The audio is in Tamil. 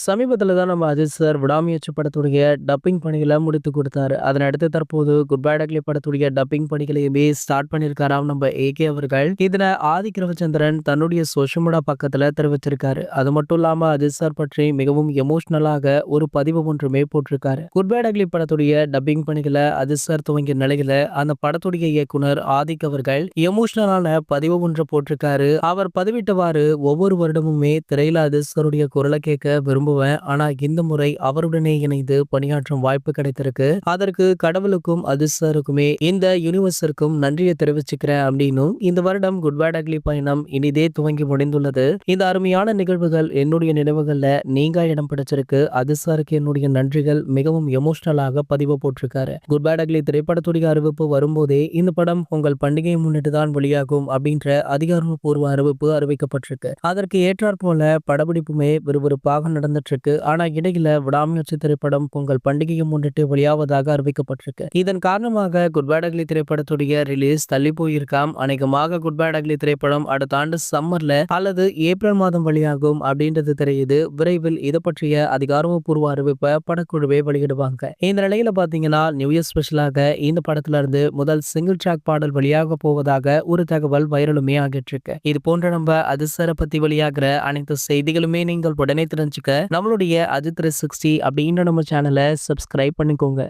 சமீபத்தில தான் நம்ம அஜித் சார் விடாமுயற்சி படத்துடைய டப்பிங் பணிகள முடித்துக் குடுத்தாரு. அதனடுத்து தற்போது குட் பேட் அக்லி படத்துடைய டப்பிங் பணிகளையுமே ஸ்டார்ட் பண்ணியிருக்காராம் நம்ம ஏகே அவர்கள். இதன ஆதிக் ரவிச்சந்திரன் தன்னுடைய சோஷியல் மீடியா பக்கத்துல தெரிவிச்சிருக்காரு. அது மட்டும் இல்லாம அஜித் சார் பற்றி மிகவும் எமோஷனலாக ஒரு பதிவு ஒன்றுமே போட்டிருக்காரு. குட் பேட் அக்லி படத்துடைய டப்பிங் பணிகள அஜித் சார் துவங்கிய நிலையில அந்த படத்துடைய இயக்குனர் ஆதிக் அவர்கள் எமோஷனலான பதிவு ஒன்று போட்டிருக்காரு. அவர் பதிவிட்டவாறு ஒவ்வொரு வருடமுமே திரையில அஜித் சாருடைய குரலை கேட்க விரும்புவேன். ஆனா இந்த முறை அவருடனே இணைந்து பணியாற்றும் வாய்ப்பு கிடைத்திருக்கு. அதற்கு கடவுளுக்கும் அஜித் சாருக்குமே இந்த யூனிவர்ஸிற்கும் நன்றியை தெரிவிச்சுக்கிறேன் அப்படின்னும் இந்த வருடம் குட் பேட் அக்லி பயணம் இனிதே துவங்கி முடிந்துள்ளது. இந்த அருமையான நிகழ்வுகள் என்னுடைய நினைவுகள்ல நீங்கா இடம் பிடிச்சிருக்கு. அஜித் சாருக்கு என்னுடைய நன்றிகள் மிகவும் எமோஷனலாக பதிவு போட்டிருக்காரு. குட் பேட் அக்லி திரைப்படத்துடைய அறிவிப்பு வரும்போதே இந்த படம் உங்கள் பண்டிகையை முன்னிட்டு தான் வெளியாகும் அப்படின்ற அதிகாரப்பூர்வ அறிவிப்பு அறிவிக்கப்பட்டிருக்கு. அதற்கு ஏற்றாற் போல படப்பிடிப்புமே விறுவிறுப்பாக நடந்துட்டு இருக்கு. ஆனா இடையில விடாமுயற்சி திரைப்படம் பொங்கல் பண்டிகையை முன்னிட்டு வெளியாவதாக அறிவிக்கப்பட்டிருக்கு. இதன் காரணமாக குட் பேட் அக்லி திரைப்படத்துடைய ரிலீஸ் தள்ளி போயிருக்காம். அநேகமாக குட் பேட் அக்லி திரைப்படம் அடுத்த ஆண்டு சம்மர்ல அல்லது ஏப்ரல் மாதம் வெளியாகும் அப்படின்றது தெரியுது. விரைவில் இது பற்றிய அதிகாரப்பூர்வ அறிவிப்பை படக்குழுவே வெளியிடுவாங்க. இந்த நிலையில பாத்தீங்கன்னா நியூ இயர் ஸ்பெஷலாக இந்த படத்துல இருந்து முதல் சிங்கிள் ட்ராக் பாடல் வெளியாக போவதாக ஒரு தகவல் வைரலுமே ஆகிட்டு இருக்கு. இது போன்ற நம்ம அதிசர பத்தி வெளியாகிற அனைத்து செய்திகளுமே நீங்கள் உடனே தெரிஞ்சுக்க நம்மளுடைய அஜித் 360 அப்படின்ற நம்ம சேனலை சப்ஸ்கிரைப் பண்ணிக்கோங்க.